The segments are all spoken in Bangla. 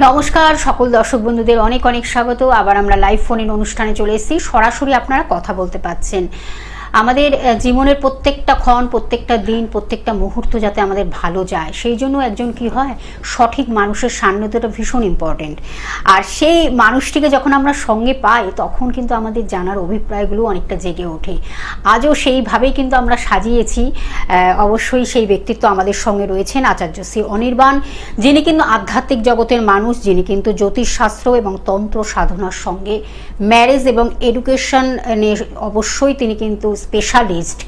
নমস্কার সকল দর্শক বন্ধুদের অনেক অনেক স্বাগত। আবার আমরা লাইভ ফোন ইন অনুষ্ঠানে চলে এসেছি, সরাসরি আপনারা কথা বলতে পাচ্ছেন। আমাদের জীবনের প্রত্যেকটা ক্ষণ, প্রত্যেকটা দিন, প্রত্যেকটা মুহূর্ত যাতে আমাদের ভালো যায়, সেই জন্য একজন কি হয়, সঠিক মানুষের সান্নিধ্যটা ভীষণ ইম্পর্টেন্ট। আর সেই মানুষটিকে যখন আমরা সঙ্গে পাই তখন কিন্তু আমাদের জানার অভিপ্রায়গুলো অনেকটা জেগে ওঠে। আজও সেইভাবেই কিন্তু আমরা সাজিয়েছি। অবশ্যই সেই ব্যক্তিত্ব আমাদের সঙ্গে রয়েছেন আচার্য শ্রী অনির্বাণ, যিনি কিন্তু আধ্যাত্মিক জগতের মানুষ, যিনি কিন্তু জ্যোতিষশাস্ত্র এবং তন্ত্র সাধনার সঙ্গে ম্যারেজ এবং এডুকেশন অবশ্যই তিনি কিন্তু স্পেশালিস্ট।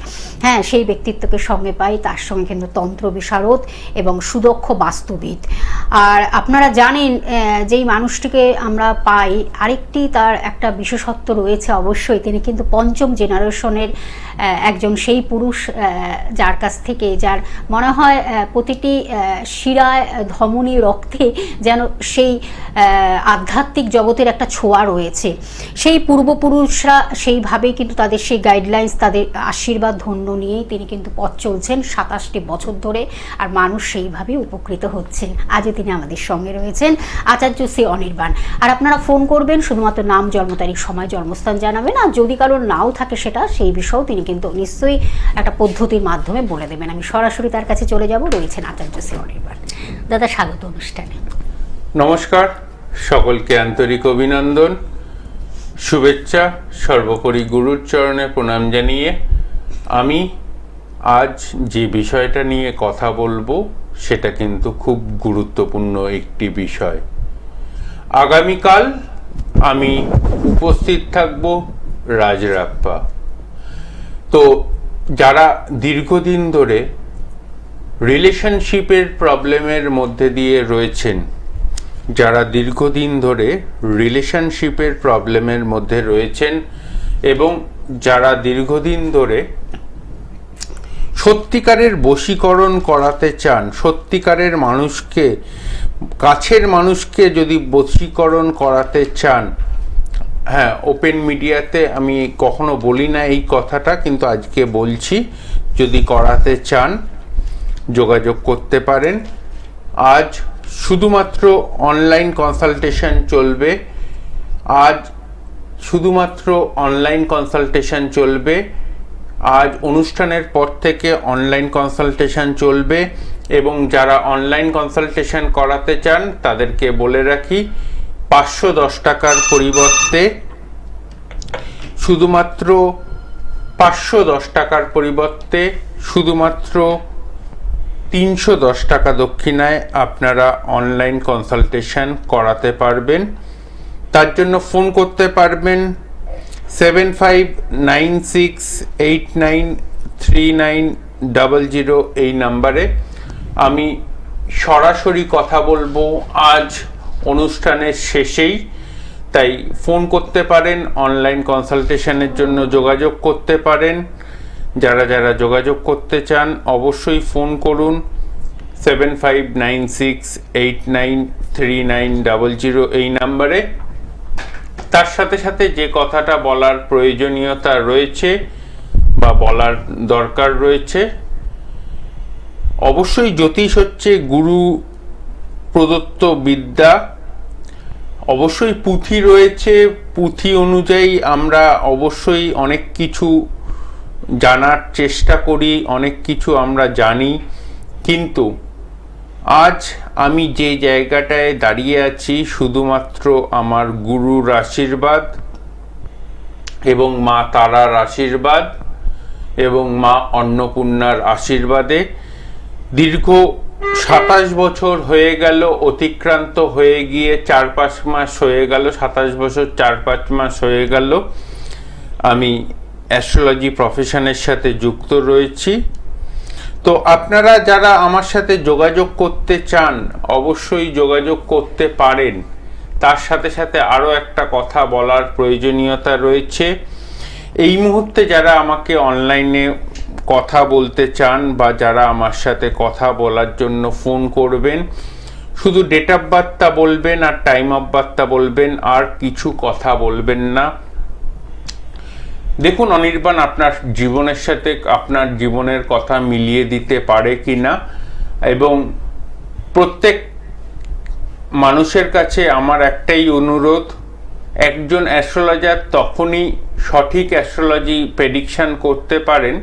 হ্যাঁ, সেই ব্যক্তিত্বকে সঙ্গে পাই, তার সঙ্গে কিন্তু তন্ত্র বিশারদ এবং সুদক্ষ বাস্তুবিদ। আর আপনারা জানেন যেই মানুষটিকে আমরা পাই, আরেকটি তার একটা বিশেষত্ব রয়েছে অবশ্যই, তিনি কিন্তু পঞ্চম জেনারেশনের একজন সেই পুরুষ, যার কাছ থেকে, যার মনে হয় প্রতিটি শিরায়, ধমনী, রক্তে যেন সেই আধ্যাত্মিক জগতের একটা ছোঁয়া রয়েছে। সেই পূর্বপুরুষরা সেইভাবেই কিন্তু তাদের সেই গাইডলাইন্স, তাদের আশীর্বাদ ধন্য নিয়েই তিনি কিন্তু পথ চলছেন 27টি বছর ধরে, আর মানুষ সেইভাবেই উপকৃত হচ্ছেন। আজও তিনি আমাদের সঙ্গে রয়েছেন আচার্য শ্রী অনির্বাণ। আর আপনারা ফোন করবেন, শুধুমাত্র নাম, জন্ম তারিখ, সময়, জন্মস্থান জানাবেন। আর যদি কারোর নাও থাকে সেটা, সেই বিষয়েও তিনি কিন্তু নিশ্চয়ই একটা পদ্ধতির মাধ্যমে বলে দেবেন। আমি সরাসরি তার কাছে চলে যাব। রয়েছেন আচার্য শ্রী অনির্বাণ। দাদা, স্বাগত অনুষ্ঠানে। নমস্কার, সকলকে আন্তরিক অভিনন্দন, শুভেচ্ছা। সর্বোপরি গুরুর চরণে প্রণাম জানিয়ে আমি আজ যে বিষয়টা নিয়ে কথা বলবো সেটা কিন্তু খুব গুরুত্বপূর্ণ একটি বিষয়। আগামীকাল আমি উপস্থিত থাকব রাজরাপ্পা। তো যারা দীর্ঘদিন ধরে রিলেশনশিপের প্রবলেমের মধ্যে দিয়ে রয়েছেন, যারা দীর্ঘদিন ধরে রিলেশনশিপের প্রবলেমের মধ্যে রয়েছেন এবং যারা দীর্ঘদিন ধরে সত্যিকারের বশীকরণ করাতে চান, সত্যিকারের মানুষকে, কাছের মানুষকে যদি বশীকরণ করাতে চান, হ্যাঁ, ওপেন মিডিয়াতে আমি কখনো বলি না এই কথাটা, কিন্তু আজকে বলছি, যদি করাতে চান যোগাযোগ করতে পারেন। আজ শুধুমাত্র অনলাইন কনসালটেশন চলবে। আজ শুধুমাত্র অনলাইন কনসালটেশন চলবে। আজ অনুষ্ঠানের পর থেকে অনলাইন কনসালটেশন চলবে এবং যারা অনলাইন কনসালটেশন করাতে চান তাদেরকে বলে রাখি, 510 টাকার পরিবর্তে শুধুমাত্র 510 টাকার পরিবর্তে শুধুমাত্র 310 টাকা দক্ষিণায় আপনারা অনলাইন কনসালটেশন করাতে পারবেন। তার জন্য ফোন করতে পারবেন 7596893900 এই নাম্বারে। আমি সরাসরি কথা বলবো আজ অনুষ্ঠানের শেষেই, তাই ফোন করতে পারেন, অনলাইন কনসালটেশনের জন্য যোগাযোগ করতে পারেন। যারা যারা যোগাযোগ করতে চান অবশ্যই ফোন করুন 7596893900 এই নাম্বারে। তার সাথে সাথে যে কথাটা বলার প্রয়োজনীয়তা রয়েছে বা বলার দরকার রয়েছে, অবশ্যই জ্যোতিষ হচ্ছে গুরু প্রদত্ত বিদ্যা। অবশ্যই পুঁথি রয়েছে, পুঁথি অনুযায়ী আমরা অবশ্যই অনেক কিছু জানার চেষ্টা করি, অনেক কিছু আমরা জানি, কিন্তু আজ আমি যে জায়গাটায় দাঁড়িয়ে আছি শুধুমাত্র আমার গুরুর আশীর্বাদ এবং মা তারার আশীর্বাদ এবং মা অন্নপূর্ণার আশীর্বাদে। দীর্ঘ 27 বছর হয়ে গেল, অতিক্রান্ত হয়ে গিয়ে 4-5 মাস হয়ে গেল, 27 বছর 4-5 মাস হয়ে গেল আমি অ্যাস্ট্রোলজি প্রফেশনের সাথে যুক্ত রয়েছি। তো আপনারা যারা আমার সাথে যোগাযোগ করতে চান অবশ্যই যোগাযোগ করতে পারেন। তার সাথে সাথে আরও একটা কথা বলার প্রয়োজনীয়তা রয়েছে। এই মুহূর্তে যারা আমাকে অনলাইনে কথা বলতে চান বা যারা আমার সাথে কথা বলার জন্য ফোন করবেন, শুধু ডেট অফ বার্থটা বলবেন আর টাইম অফ বার্থটা বলবেন, আর কিছু কথা বলবেন না। দেখুন অনির্বাণ আপনার জীবনের সাথে আপনার জীবনের কথা মিলিয়ে দিতে পারে কিনা, এবং প্রত্যেক মানুষের কাছে আমার একটাই অনুরোধ, একজন অ্যাস্ট্রোলজার তখনই সঠিক অ্যাস্ট্রোলজি প্রেডিকশন করতে পারেন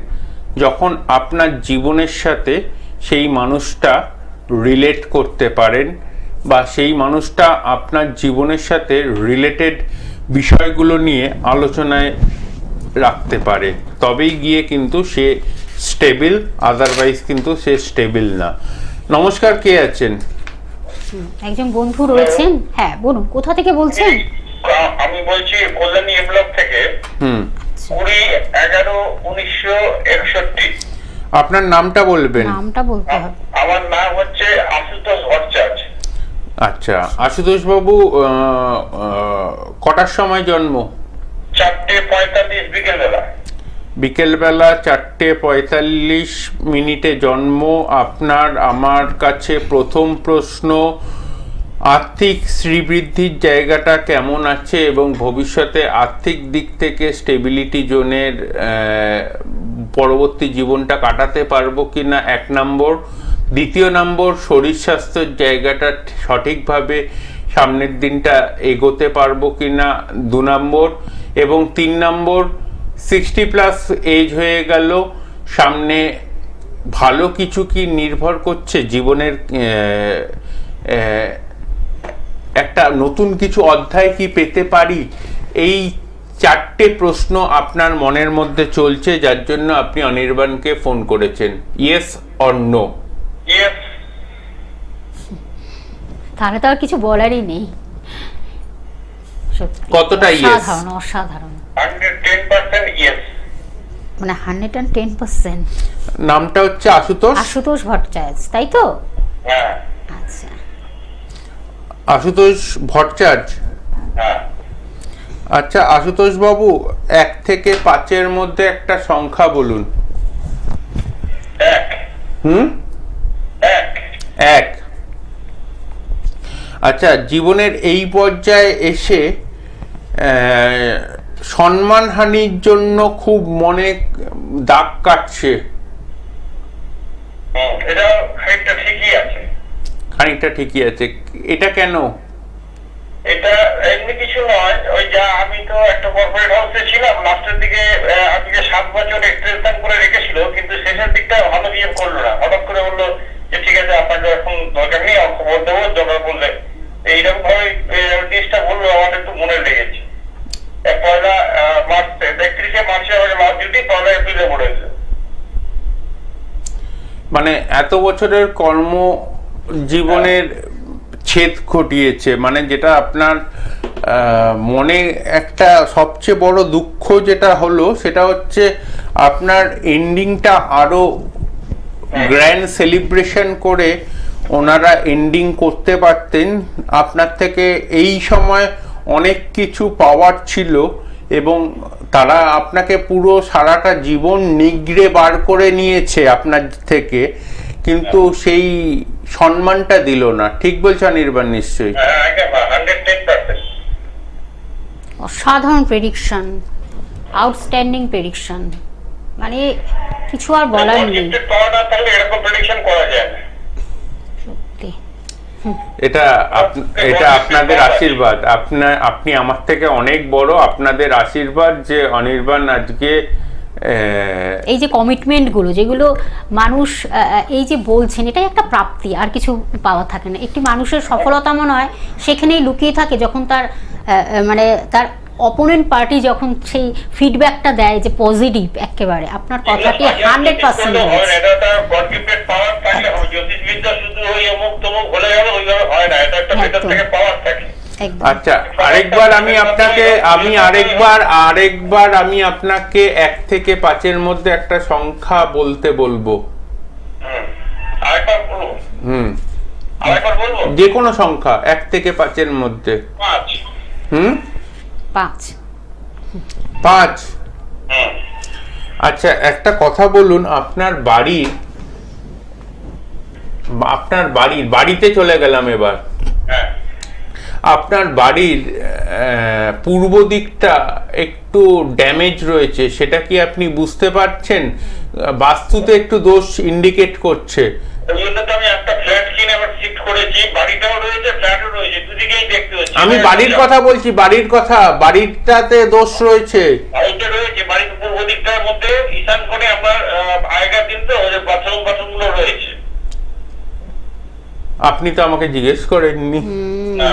যখন আপনার জীবনের সাথে সেই মানুষটা রিলেট করতে পারেন বা সেই মানুষটা আপনার জীবনের সাথে রিলেটেড বিষয়গুলো নিয়ে আলোচনায় রাখতে পারে, তবেই গিয়ে কিন্তু সে স্টেবল, আদারওয়াইজ কিন্তু সে স্টেবল না। নমস্কার, কে আছেন? একজন বন্ধু রয়েছেন। হ্যাঁ বলুন, কোথা থেকে বলছেন? আমি বলছি কল্যাণী ব্লক থেকে। 20/11/1961। আপনার নামটা বলবেন? নামটা বলতে হবে। আমার নাম হচ্ছে আশুতোষ ভট্টাচার্য। আচ্ছা, আশুতোষ বাবু, কটার সময় জন্ম? 4:45 বিকেলবেলা। বিকেলবেলা 4:45 জন্ম আপনার। আমার কাছে প্রথম প্রশ্ন, আর্থিক শ্রীবৃদ্ধির জায়গাটা কেমন আছে এবং ভবিষ্যতে আর্থিক দিক থেকে স্টেবিলিটি জোনের পরবর্তী জীবনটা কাটাতে পারবো কিনা, 1 নম্বর। দ্বিতীয় নম্বর, শরীর স্বাস্থ্যের জায়গাটা সঠিকভাবে সামনের দিনটা এগোতে পারবো কিনা, 2 নম্বর। এবং 3 নম্বর, 60+ এজ হয়ে গেল, সামনে ভালো কিছু কি নির্ভর করছে জীবনের, একটা নতুন কিছু অধ্যায় কি পেতে পারি? এই 4টে প্রশ্ন আপনার মনের মধ্যে চলছে, যার জন্য আপনি অনির্বাণকে ফোন করেছেন। Yes or no? ইয়েস। তাহলে তো আর কিছু বলারই নেই। সত্যি কতটা yes? অসাধারণ, অসাধারণ। 110% ইয়েস। মানে 110%। নামটা হচ্ছে আশুতোষ? আশুতোষ ভট্টাচার্য, তাই তো? হ্যাঁ আচ্ছা, আশুতোষ ভট্টাচার্য। হ্যাঁ। আচ্ছা আশুতোষ বাবু, 1 থেকে 5-এর মধ্যে একটা সংখ্যা বলুন। 1। 1। আচ্ছা, জীবনের এই পর্যায়ে এসে সম্মানহানির জন্য খুব মনে দাগ কাটছে। এটা খানিকটা ঠিকই আছে। খানিকটা ঠিকই আছে, এটা কেন? এটা এমনি কিছু নয়, ওই যা আমি তো একটা কর্পোরেট হাউসে ছিলাম, লাস্টের দিকে আজকে 7 বছর এক্সটেনশন করে রেখেছিল, কিন্তু শেষের দিকটা ভালো বিহেভ করলো না। হঠাৎ করে বললো যে ঠিক আছে আপনাকে এখন দরকার নেই, খবর দেবো দরকার পড়লে। এইরকম ভাবে জিনিসটা বললো, আমার একটু মনে লেগেছে। 31শে মার্চে আমাকে লাস্ট ডিউটি, 1 এপ্রিলে পড়েছে। মানে এত বছরের কর্ম জীবনের ছেদ ঘটিয়েছে, মানে যেটা আপনার মনে একটা সবচেয়ে বড় দুঃখ যেটা হলো সেটা হচ্ছে আপনার এন্ডিংটা আরো গ্র্যান্ড সেলিব্রেশন করে ওনারা এন্ডিং করতে পারতেন। আপনার থেকে এই সময় অনেক কিছু পাওয়ার ছিল এবং তারা আপনাকে পুরো সারাটা জীবন নিগড়ে বার করে নিয়েছে আপনার থেকে, কিন্তু সেই সম্মানটা দিল না। ঠিক বলছো অনির্বাণ? নিশ্চয়ই। হ্যাঁ, একদম 110%। অসাধারণ প্রেডিকশন, আউটস্ট্যান্ডিং প্রেডিকশন, মানে কিছু আর বলার নেই। পাওয়ার না থাকলে এরকম প্রেডিকশন করা যায় না। সত্যি এটা আপনাদের আশীর্বাদ। আপনি আমার থেকে অনেক বড়, আপনাদের আশীর্বাদ যে অনির্বাণ আজকে এই যে কমিটমেন্টগুলো যেগুলো মানুষ এই যে বলছেন, এটাই একটা প্রাপ্তি, আর কিছু পাওয়া থাকে না। একটি মানুষের সফলতা মনে হয় সেখানেই লুকিয়ে থাকে, যখন তার মানে তার অপোনেন্ট পার্টি যখন সেই ফিডব্যাকটা দেয় যে পজিটিভ, একেবারে আপনার কথাটি 100% হয়। এটা একটা গড গিফটেড পাওয়ার থাকে। জ্যোতিষবিদ্যা শুধু ওই অমুক তমুক বলে গেল ওইভাবে হয় না, এটা একটা ভেতর থেকে পাওয়ার থাকে। আচ্ছা, আরেকবার আমি আপনাকে 1 থেকে 5-এর মধ্যে একটা সংখ্যা বলতে বলবো। আরেকবার বলবো? আরেকবার বলবো? যে কোনো সংখ্যা 1 থেকে 5-এর মধ্যে। 5। 5। আচ্ছা, একটা কথা বলুন, আপনার বাড়িতে চলে গেলাম এবার। হ্যাঁ। আপনার বাড়ির পূর্ব দিকটা একটু ড্যামেজ রয়েছে, সেটা কি আপনি বুঝতে পারছেন? বাস্তুতে একটু দোষ ইন্ডিকেট করছে। ওই জন্য তো আমি একটা ফ্ল্যাট কিনে আবার শিফট করেছি, বাড়িটাও রয়েছে, ফ্ল্যাটও রয়েছে। আমি বাড়ির কথা বলছি, বাড়ির কথা, বাড়িটাতে দোষ রয়েছে। বাড়িতে রয়েছে, বাড়ির পূর্ব দিকটার মধ্যে ঈশান কোণে আপনার আগেকার দিন তো ওই যে বাথরুম গুলো রয়েছে। আপনি তো আমাকে জিজ্ঞেস করেননি। না,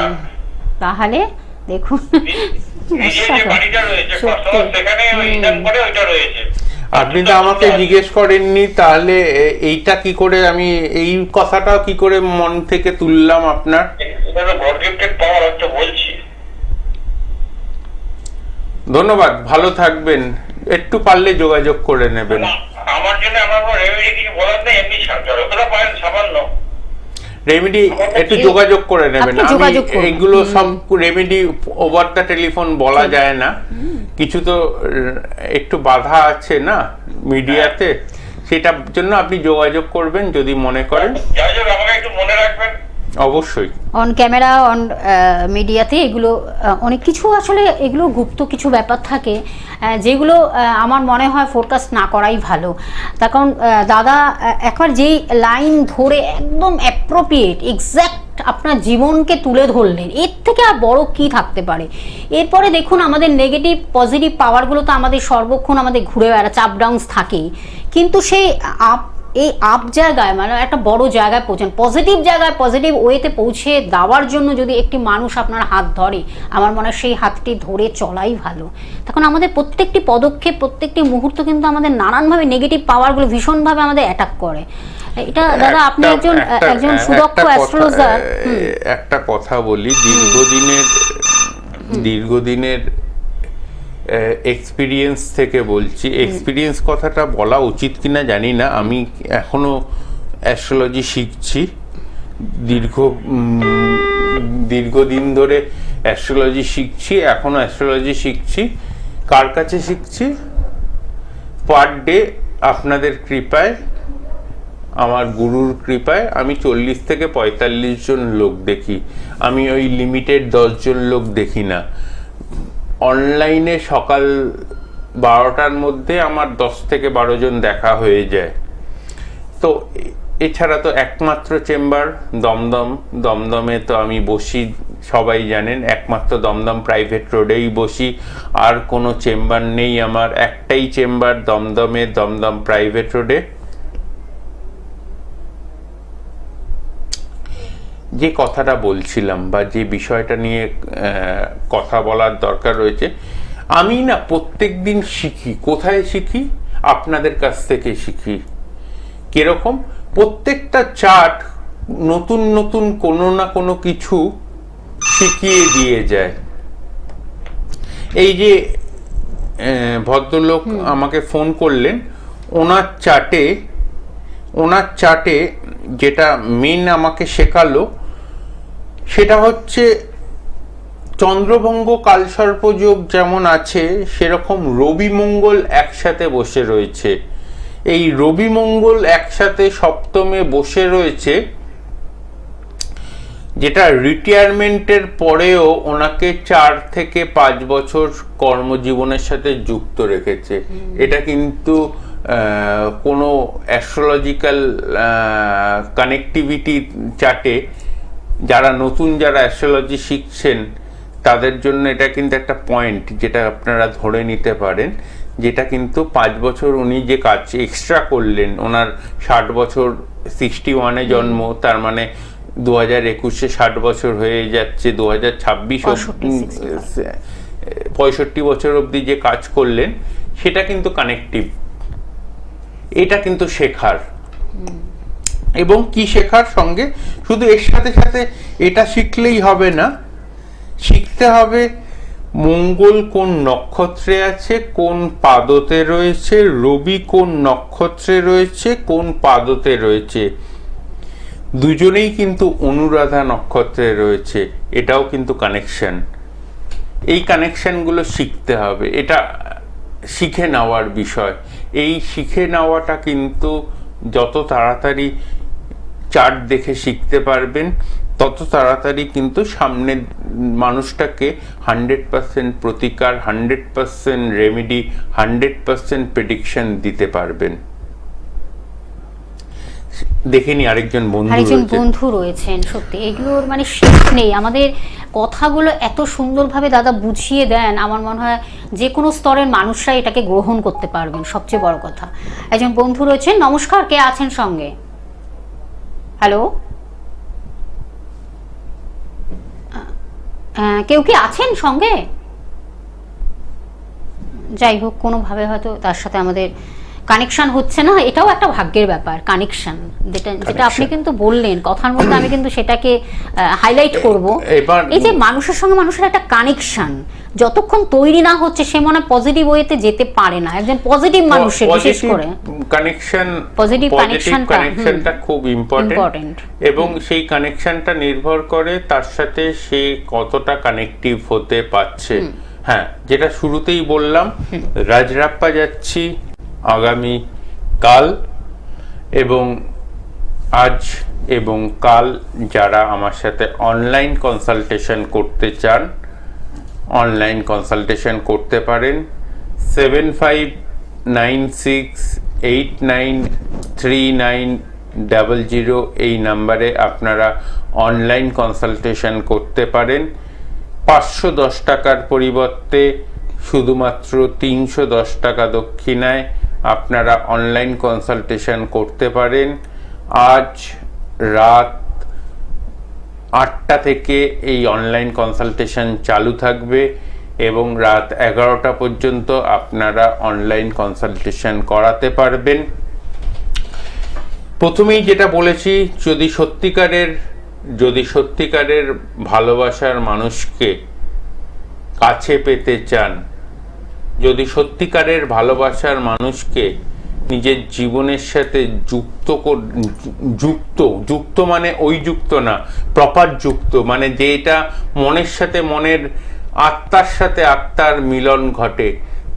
তাহলে দেখুন নিজের যে বাড়িটা রয়েছে সত্যি। সেখানে ওই ঈশান কোণে ওইটা রয়েছে। আপনি তো আমাকে জিজ্ঞেস করেননি, তাহলে এইটা কি করে আমি এই কথাটা কি করে মন থেকে তুললাম আপনার? এটা তো গড গিফটেড পাওয়ার একটা বলছি। ধন্যবাদ, ভালো থাকবেন, একটু পারলে যোগাযোগ করে নেবেন। আমার জন্য আমার কোনো রেমেডি কিছু বলার নেই, এমনি যতটা পারেন সামান্য রেমেডি একটু যোগাযোগ করে নেবেন। আপনি আমি যোগাযোগ করুন। এগুলো সব রেমেডি ওভার দ্য টেলিফোন বলা যায় না, কিছু তো একটু বাধা আছে না মিডিয়াতে, সেটার জন্য আপনি যোগাযোগ করবেন যদি মনে করেন। যাই হোক, আমাকে একটু মনে রাখবেন। অবশ্যই। অন ক্যামেরা, অন মিডিয়াতে এগুলো অনেক কিছু, আসলে এগুলো গুপ্ত কিছু ব্যাপার থাকে যেগুলো আমার মনে হয় ফোরকাস্ট না করাই ভালো। তার কারণ দাদা একবার যেই লাইন ধরে একদম অ্যাপ্রোপ্রিয়েট এক্স্যাক্ট আপনার জীবনকে তুলে ধরলেন, এর থেকে আর বড় কি থাকতে পারে। এরপরে দেখুন আমাদের নেগেটিভ পজিটিভ পাওয়ারগুলো তো আমাদের সর্বক্ষণ আমাদের ঘুরে বেড়াচ্ছে, আপ ডাউনস থাকেই, কিন্তু সেই এই আপ জায়গায় মানে একটা বড় জায়গায় পৌঁছান, পজিটিভ জায়গায় পজিটিভ ওয়েতে পৌঁছে দেওয়ার জন্য যদি একটি মানুষ আপনার হাত ধরে, আমার মনে হয় সেই হাতটি ধরে চলাই ভালো। তখন আমাদের প্রত্যেকটি পদক্ষেপ, প্রত্যেকটি মুহূর্ত কিন্তু আমাদের নানানভাবে নেগেটিভ পাওয়ারগুলো ভীষণভাবে আমাদের অ্যাটাক করে। এটা দাদা আপনি একজন সুদক্ষ অ্যাস্ট্রোলজার। একটা কথা বলি, দীর্ঘদিনের এক্সপিরিয়েন্স থেকে বলছি, এক্সপিরিয়েন্স কথাটা বলা উচিত কিনা জানি না, আমি এখনো অ্যাস্ট্রোলজি শিখছি, দীর্ঘদিন ধরে অ্যাস্ট্রোলজি শিখছি, এখনো অ্যাস্ট্রোলজি শিখছি। কার কাছে শিখছি? পার ডে আপনাদের কৃপায়, আমার গুরুর কৃপায় আমি 40 থেকে 45 জন লোক দেখি। আমি ওই লিমিটেড 10 জন লোক দেখি না। অনলাইনে সকাল 12টার মধ্যে আমার 10 থেকে 12 জন দেখা হয়ে যায়। তো এছাড়া তো একমাত্র চেম্বার দমদমে তো আমি বসি, সবাই জানেন, একমাত্র দমদম প্রাইভেট রোডেই বসি, আর কোনো চেম্বার নেই আমার, একটাই চেম্বার দমদমে, দমদম প্রাইভেট রোডে। যে কথাটা বলছিলাম বা যে বিষয়টা নিয়ে কথা বলার দরকার রয়েছে, আমি না প্রত্যেক দিন শিখি। কোথায় শিখি? আপনাদের কাছ থেকে শিখি। কিরকম? প্রত্যেকটা চার্ট নতুন নতুন কোনো না কোনো কিছু শিখিয়ে দিয়ে যায়। এই যে ভদ্রলোক আমাকে ফোন করলেন, ওনার চার্টে যেটা মেন আমাকে শেখালো সেটা হচ্ছে চন্দ্রভঙ্গ কালসর্পযোগ যেমন আছে, সেরকম রবি মঙ্গল একসাথে বসে রয়েছে। এই রবি মঙ্গল একসাথে সপ্তমে বসে রয়েছে, যেটা রিটায়ারমেন্টের পরেও ওনাকে 4 থেকে 5 বছর কর্মজীবনের সাথে যুক্ত রেখেছে। এটা কিন্তু কোনো অ্যাস্ট্রোলজিক্যাল কানেক্টিভিটি চার্টে যারা অ্যাস্ট্রোলজি শিখছেন তাদের জন্য এটা কিন্তু একটা পয়েন্ট যেটা আপনারা ধরে নিতে পারেন, যেটা কিন্তু 5 বছর উনি যে কাজ এক্সট্রা করলেন, ওনার 60 বছর 61-এ জন্ম, তার মানে 2021-এ 60 বছর হয়ে যাচ্ছে, 2026 65 বছর অবধি যে কাজ করলেন সেটা কিন্তু কানেক্টিভ। এটা কিন্তু শেখার, এবং কি শেখার সঙ্গে শুধু এর সাথে সাথে এটা শিখলেই হবে না, শিখতে হবে মঙ্গল কোন নক্ষত্রে আছে, কোন পাদতে রয়েছে, রবি কোন নক্ষত্রে রয়েছে, কোন পাদতে রয়েছে। দুজনেই কিন্তু অনুরাধা নক্ষত্রে রয়েছে, এটাও কিন্তু কানেকশন। এই কানেকশনগুলো শিখতে হবে, এটা শিখে নেওয়ার বিষয়। এই শিখে নেওয়াটা কিন্তু যত তাড়াতাড়ি চার্ট দেখে শিখতে পারবেন, তত তাড়াতাড়ি কিন্তু সামনের মানুষটাকে 100% প্রতিকার, 100% রেমেডি, 100% প্রেডিকশন দিতে পারবেন। দেখে নি আরেকজন আরেকজন রয়েছে। বন্ধু রয়েছেন। সত্যি এগুলোর মানে শেষ নেই। আমাদের কথাগুলো এত সুন্দরভাবে দাদা বুঝিয়ে দেন, আমার মনে হয় যে কোনো স্তরের মানুষরা এটাকে গ্রহণ করতে পারবেন, সবচেয়ে বড় কথা। একজন বন্ধু রয়েছেন, নমস্কার, কে আছেন সঙ্গে? হ্যালো, কেউ কি আছেন সঙ্গে? যাই হোক, কোনোভাবে হয়তো তার সাথে আমাদের কানেকশন হচ্ছে না। এটাও একটা ভাগ্যের ব্যাপার, কানেকশন, যেটা আপনি কিন্তু বললেন কথার মধ্যে, আমি কিন্তু সেটাকে হাইলাইট করব। এই যে মানুষের সঙ্গে মানুষের একটা কানেকশন যতক্ষণ তৈরি না হচ্ছে, সে মনে পজিটিভ ওয়েতে যেতে পারে না। একজন পজিটিভ মানুষের বিশেষ করে পজিটিভ কানেকশনটা খুব ইম্পর্টেন্ট, এবং সেই কানেকশনটা নির্ভর করে তার সাথে সে কতটা কানেক্টিভ হতে পারছে। হ্যাঁ, যেটা শুরুতেই বললাম, রাজরাপ্পা যাচ্ছি আগামী কাল, এবং আজ এবং কাল যারা আমার সাথে অনলাইন কনসালটেশন করতে চান, অনলাইন কনসালটেশন করতে পারেন। 7596893900 এই নাম্বারে আপনারা অনলাইন কনসালটেশন করতে পারেন। 510 টাকার পরিবর্তে শুধুমাত্র 310 টাকা দক্ষিণায় আপনারা অনলাইন কনসালটেশন করতে পারেন। আজ রাত 8টা থেকে এই অনলাইন কনসালটেশন চালু থাকবে, এবং রাত 11টা পর্যন্ত আপনারা অনলাইন কনসালটেশন করাতে পারবেন। প্রথমেই যেটা বলেছি, যদি সত্যিকারের ভালোবাসার মানুষকে কাছে পেতে চান, যদি সত্যিকারের ভালোবাসার মানুষকে নিজের জীবনের সাথে যুক্ত মানে ওই যুক্ত না, প্রপার যুক্ত, মানে যেটা মনের সাথে মনের, আত্মার সাথে আত্মার মিলন ঘটে,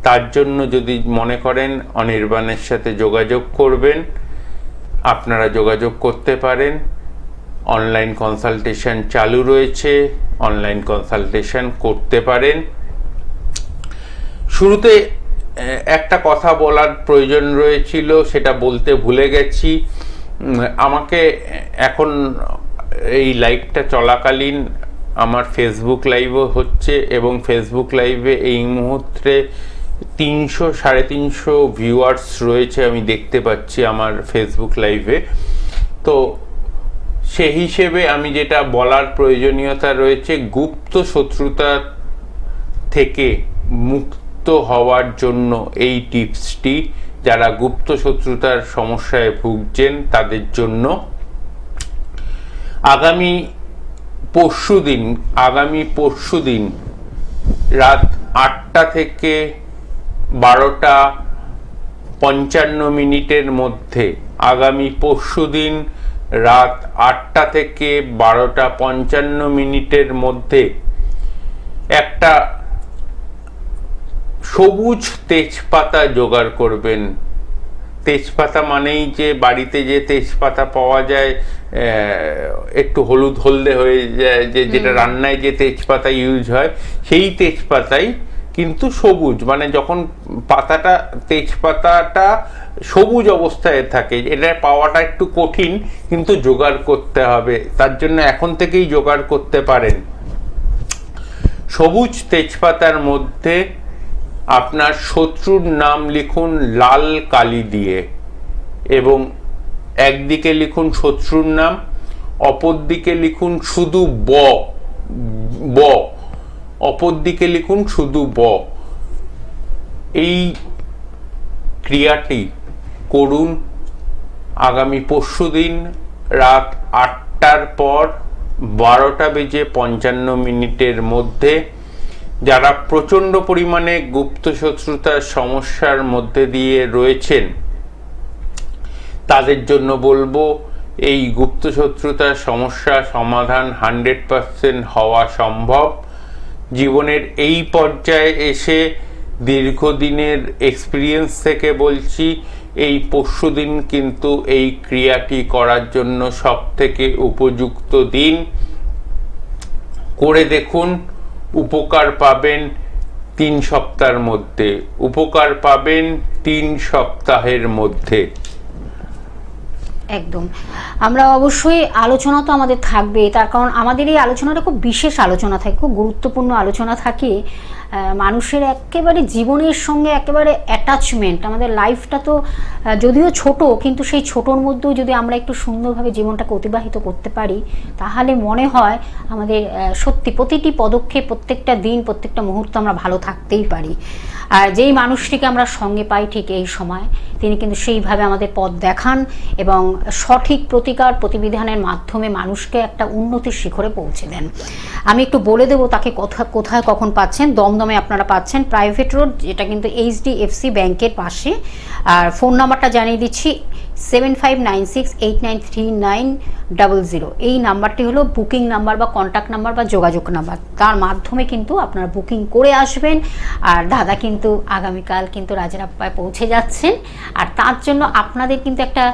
তার জন্য যদি মনে করেন অনির্বাণের সাথে যোগাযোগ করবেন, আপনারা যোগাযোগ করতে পারেন। অনলাইন কনসালটেশন চালু রয়েছে, অনলাইন কনসালটেশন করতে পারেন। শুরুতে একটা কথা বলার প্রয়োজন রয়েছিল, সেটা বলতে ভুলে গেছি। আমাকে এখন এই লাইভটা চলাকালীন আমার ফেসবুক লাইভও হচ্ছে, এবং ফেসবুক লাইভে এই মুহূর্তে 300-350 ভিউয়ার্স রয়েছে, আমি দেখতে পাচ্ছি আমার ফেসবুক লাইভে। তো সেই হিসেবে আমি যেটা বলার প্রয়োজনীয়তা রয়েছে, গুপ্ত শত্রুতা থেকে মুক্ত হওয়ার জন্য এই টিপসটি, যারা গুপ্ত শত্রুতার সমস্যায় ভুগছেন তাদের জন্য। আগামী পরশুদিন রাত 8টা থেকে 12:55 মধ্যে, আগামী পরশুদিন রাত 8টা থেকে 12:55 মধ্যে একটা সবুজ তেজপাতা জোগাড় করবেন। তেজপাতা মানেই যে বাড়িতে যে তেজপাতা পাওয়া যায়, একটু হলদে হয়ে যায়, যেটা রান্নায় যে তেজপাতা ইউজ হয়, সেই তেজপাতাই কিন্তু সবুজ, মানে যখন তেজপাতাটা সবুজ অবস্থায় থাকে, এটা পাওয়াটা একটু কঠিন, কিন্তু জোগাড় করতে হবে। তার জন্য এখন থেকেই জোগাড় করতে পারেন। সবুজ তেজপাতার মধ্যে আপনার শত্রুর নাম লিখুন লাল কালি দিয়ে, এবং একদিকে লিখুন শত্রুর নাম, অপর দিকে লিখুন শুধু ব, অপর দিকে লিখুন শুধু ব। এই ক্রিয়াটি করুন আগামী পরশুদিন রাত 8টার পর 12:55 মধ্যে। যারা প্রচণ্ড পরিমাণে গুপ্ত শত্রুতার সমস্যার মধ্যে দিয়ে রয়েছেন, তাদের জন্য বলবো, এই গুপ্ত শত্রুতার সমস্যা সমাধান 100% হওয়া সম্ভব। জীবনের এই পর্যায়ে এসে দীর্ঘদিনের এক্সপিরিয়েন্স থেকে বলছি, এই পরশুদিন কিন্তু এই ক্রিয়াটি করার জন্য সবথেকে উপযুক্ত দিন। করে দেখুন, উপকার পাবেন 3 সপ্তাহের মধ্যে, উপকার পাবেন 3 সপ্তাহের মধ্যে। একদম। আমরা অবশ্যই আলোচনা তো আমাদের থাকবে, তার কারণ আমাদের এই আলোচনাটা খুব বিশেষ আলোচনা থাকে, খুব গুরুত্বপূর্ণ আলোচনা থাকে। মানুষের একেবারে জীবনের সঙ্গে একেবারে অ্যাটাচমেন্ট, আমাদের লাইফটা তো যদিও ছোট, কিন্তু সেই ছোটোর মধ্যেও যদি আমরা একটু সুন্দরভাবে জীবনটাকে অতিবাহিত করতে পারি, তাহলে মনে হয় আমাদের সত্যি প্রতিটি পদক্ষেপ, প্রত্যেকটা দিন, প্রত্যেকটা মুহূর্ত আমরা ভালো থাকতেই পারি। আর যেই মানুষটিকে আমরা সঙ্গে পাই ঠিক এই সময়, তিনি কিন্তু সেইভাবে আমাদের পথ দেখান এবং সঠিক প্রতিকার প্রতিবিধানের মাধ্যমে মানুষকে একটা উন্নতির শিখরে পৌঁছে দেন। আমি একটু বলে দেবো তাকে কোথায় কখন পাচ্ছেন। দমদমে আপনারা পাচ্ছেন প্রাইভেট রোড, যেটা কিন্তু HDFC ব্যাংকের পাশে। আর ফোন নাম্বারটা জানিয়ে দিচ্ছি 7596893900। এই নাম্বারটি হলো বুকিং নাম্বার বা কন্ট্যাক্ট নাম্বার বা যোগাযোগ নাম্বার। তার মাধ্যমে কিন্তু আপনারা বুকিং করে আসবেন। আর দাদা কিন্তু আগামীকাল কিন্তু রাজারাপ্পায় পৌঁছে যাচ্ছেন। আর তার জন্য আপনাদের কিন্তু একটা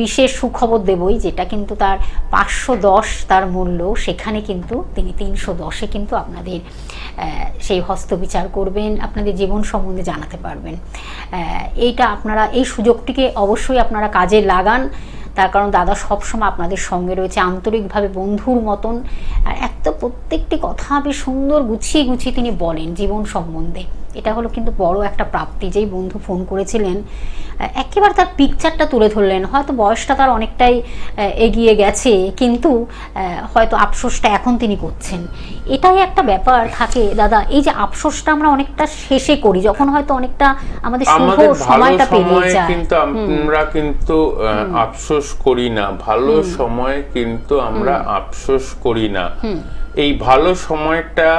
বিশেষ সুখবর দেবই, যেটা কিন্তু তার 510 তার মূল্য, সেখানে কিন্তু তিনি 310-এ কিন্তু আপনাদের সেই হস্তবিচার করবেন, আপনাদের জীবন সম্বন্ধে জানাতে পারবেন। এইটা আপনারা, এই সুযোগটিকে অবশ্যই আপনারা কাজে লাগান, তার কারণ দাদা সবসময় আপনাদের সঙ্গে রয়েছে আন্তরিকভাবে, বন্ধুর মতন। আর একটা প্রত্যেকটি কথা বেশ সুন্দর গুছিয়ে গুছিয়ে তিনি বলেন জীবন সম্বন্ধে। এটা হলো কিন্তু বড় একটা প্রাপ্তি। যেই বন্ধু ফোন করেছিলেন একেবারে তার পিকচারটা তুলে ধরলেন। হয়তো বয়সটা তার অনেকটাই এগিয়ে গেছে, কিন্তু হয়তো আফসোসটা এখন তিনি করছেন। এটাই একটা ব্যাপার থাকে দাদা, এই যে আফসোসটা আমরা অনেকটা শেষে করি, যখন হয়তো অনেকটা আমাদের শুভ সময়টা পেরিয়ে যায়। কিন্তু আমরা কিন্তু আফসোস করি না, ভালো সময় কিন্তু আমরা আফসোস করি না। এই ভালো সময়টা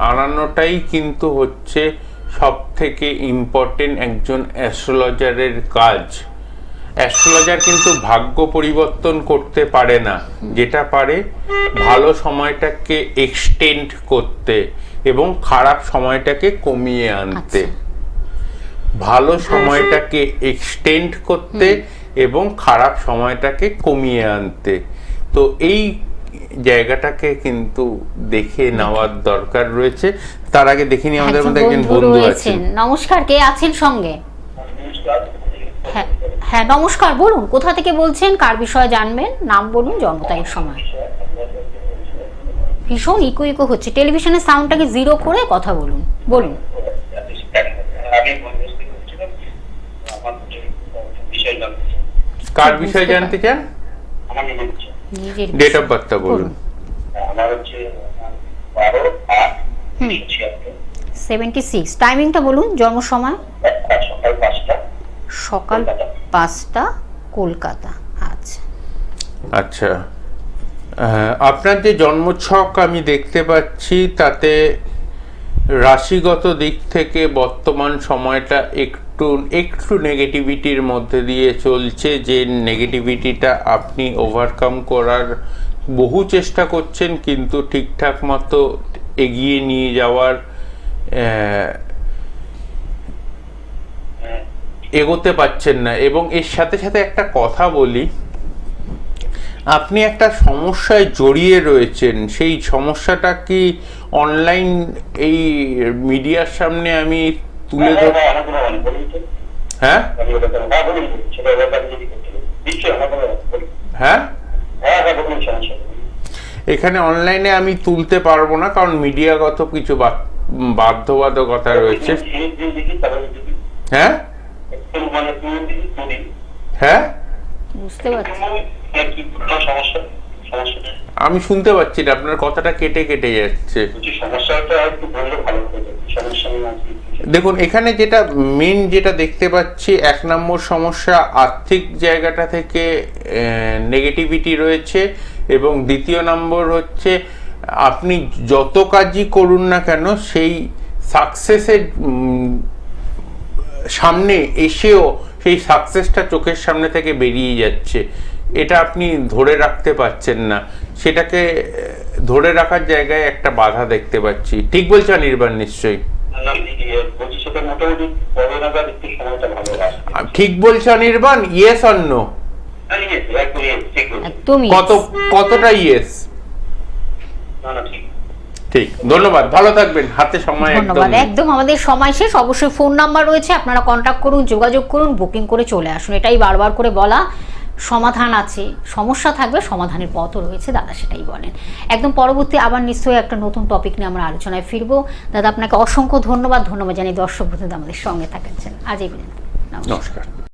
আনানোটাই কিন্তু হচ্ছে সব থেকে ইম্পর্টেন্ট একজন অ্যাস্ট্রোলজারের কাজ। অ্যাস্ট্রোলজার কিন্তু ভাগ্য পরিবর্তন করতে পারে না, যেটা পারে ভালো সময়টাকে এক্সটেন্ড করতে এবং খারাপ সময়টাকে কমিয়ে আনতে। ভালো সময়টাকে এক্সটেন্ড করতে এবং খারাপ সময়টাকে কমিয়ে আনতে। তো এই জায়গাটাকে কিন্তু দেখে নেওয়ার দরকার রয়েছে। তার আগে দেখিনি আমাদের মধ্যে একজন বন্ধু আছেন। নমস্কার, কে আছেন সঙ্গে? হ্যাঁ নমস্কার, বলুন কোথা থেকে বলছেন, কার বিষয়ে জানবেন, নাম বলুন, জন্ম তারিখ, সময়। ভীষণ ইকো ইকো হচ্ছে, টেলিভিশনের সাউন্ডটাকে 0 করে কথা বলুন। বলুন। কার বিষয়ে জানতে চান? ডেট অফ বার্থটা বলুন। আমার হচ্ছে 76। টাইমিংটা বলুন, জন্ম সময়। সকাল 5টা। সকাল 5টা, কলকাতা। আচ্ছা আচ্ছা, আপনার যে জন্মছক আমি দেখতে পাচ্ছি, তাতে রাশিগত দিক থেকে বর্তমান সময়টা একটু নেগেটিভিটির মধ্যে দিয়ে চলছে। যে নেগেটিভিটিটা আপনি ওভারকাম করার বহু চেষ্টা করছেন, কিন্তু ঠিকঠাক মতো এগিয়ে নিয়ে যাওয়ার এগোতে পারছেন না। এবং এর সাথে সাথে একটা কথা বলি, আপনি একটা সমস্যায় জড়িয়ে রয়েছেন। সেই সমস্যাটা কি অনলাইন এই মিডিয়ার সামনে আমি তুলে ধর? হ্যাঁ হ্যাঁ, এখানে অনলাইনে আমি তুলতে পারবো না, কারণ মিডিয়াগত কিছু বাধ্যবাধকতা রয়েছে। হ্যাঁ হ্যাঁ, বুঝতে পারছি। আমি শুনতে পাচ্ছি না, আপনার কথাটা কেটে কেটে যাচ্ছে। দেখুন, এখানে যেটা মেন যেটা দেখতে পাচ্ছি, 1 নম্বর সমস্যা আর্থিক জায়গাটা থেকে নেগেটিভিটি রয়েছে, এবং 2য় নম্বর হচ্ছে আপনি যত কাজই করুন না কেন, সেই সাকসেসের সামনে এসেও সেই সাকসেসটা চোখের সামনে থেকে বেরিয়ে যাচ্ছে। এটা আপনি ধরে রাখতে পারছেন না, সেটাকে ধরে রাখার জায়গায় একটা বাধা দেখতে পাচ্ছি। ঠিক বলছি অনির্বাণ? নিশ্চয়ই ঠিক বলছি অনির্বাণ? Yes or no? কতটা ইয়েস? ঠিক, ধন্যবাদ, ভালো থাকবেন, হাতে সময় একদম ধন্যবাদ। নেই। একদম আমাদের সময় শেষ। অবশ্যই ফোন নাম্বার রয়েছে, আপনারা কন্ট্যাক্ট করুন, যোগাযোগ করুন, বুকিং করে চলে আসুন। এটাই বারবার করে বলা, সমাধান আছে, সমস্যা থাকবে, সমাধানের পথও রয়েছে, দাদা সেটাই বলেন। একদম পরবর্তী আবার নিশ্চয়ই একটা নতুন টপিক নিয়ে আমরা আলোচনায় ফিরবো। দাদা আপনাকে অসংখ্য ধন্যবাদ জানিয়ে দর্শক বন্ধুদের আমাদের সঙ্গে থাকাচ্ছেন। আজ এই পর্যন্ত, নমস্কার। নমস্কার।